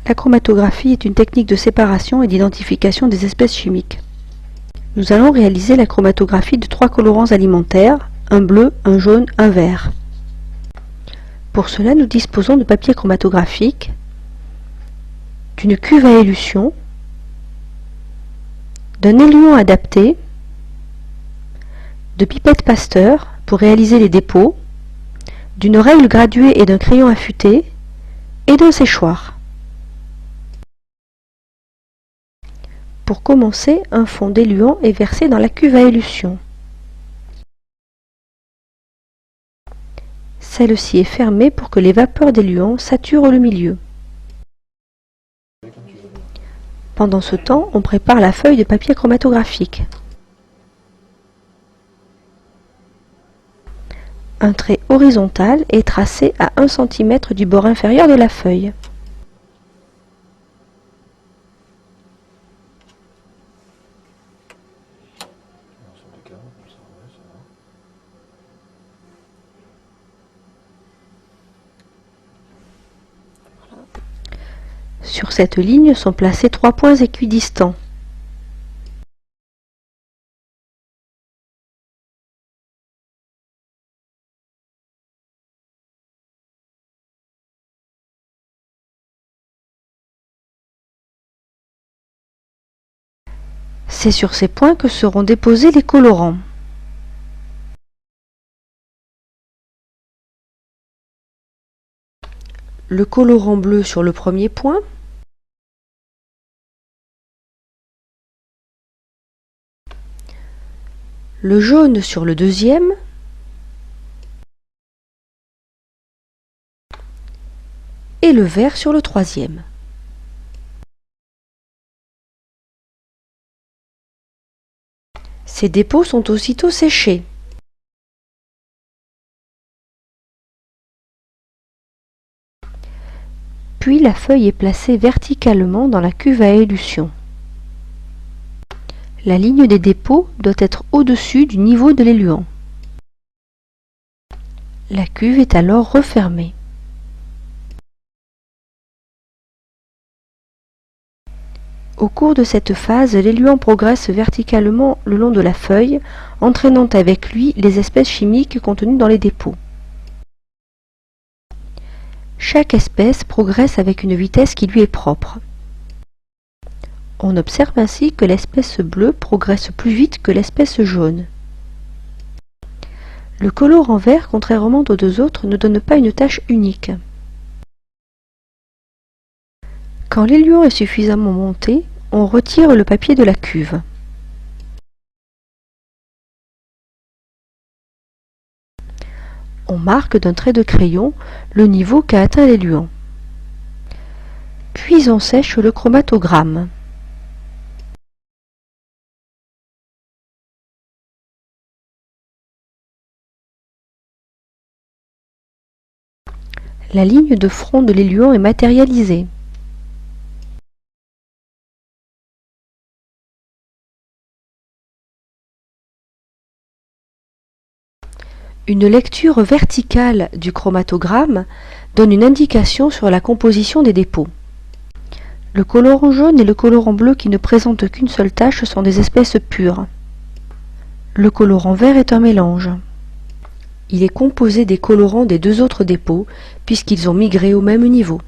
La chromatographie est une technique de séparation et d'identification des espèces chimiques. Nous allons réaliser la chromatographie de 3 colorants alimentaires, un bleu, un jaune, un vert. Pour cela, nous disposons de papier chromatographique, d'une cuve à élution, d'un éluant adapté, de pipettes Pasteur pour réaliser les dépôts, d'une règle graduée et d'un crayon affûté, et d'un séchoir. Pour commencer, un fond d'éluant est versé dans la cuve à élution. Celle-ci est fermée pour que les vapeurs d'éluant saturent le milieu. Pendant ce temps, on prépare la feuille de papier chromatographique. Un trait horizontal est tracé à 1 cm du bord inférieur de la feuille. Sur cette ligne sont placés 3 points équidistants. C'est sur ces points que seront déposés les colorants. Le colorant bleu sur le premier point, le jaune sur le deuxième, et le vert sur le troisième. Ces dépôts sont aussitôt séchés. Puis la feuille est placée verticalement dans la cuve à élution. La ligne des dépôts doit être au-dessus du niveau de l'éluant. La cuve est alors refermée. Au cours de cette phase, l'éluant progresse verticalement le long de la feuille, entraînant avec lui les espèces chimiques contenues dans les dépôts. Chaque espèce progresse avec une vitesse qui lui est propre. On observe ainsi que l'espèce bleue progresse plus vite que l'espèce jaune. Le colorant vert, contrairement aux deux autres, ne donne pas une tache unique. Quand l'éluant est suffisamment monté, on retire le papier de la cuve. On marque d'un trait de crayon le niveau qu'a atteint l'éluant. Puis on sèche le chromatogramme. La ligne de front de l'éluant est matérialisée. Une lecture verticale du chromatogramme donne une indication sur la composition des dépôts. Le colorant jaune et le colorant bleu qui ne présentent qu'une seule tache sont des espèces pures. Le colorant vert est un mélange. Il est composé des colorants des deux autres dépôts puisqu'ils ont migré au même niveau.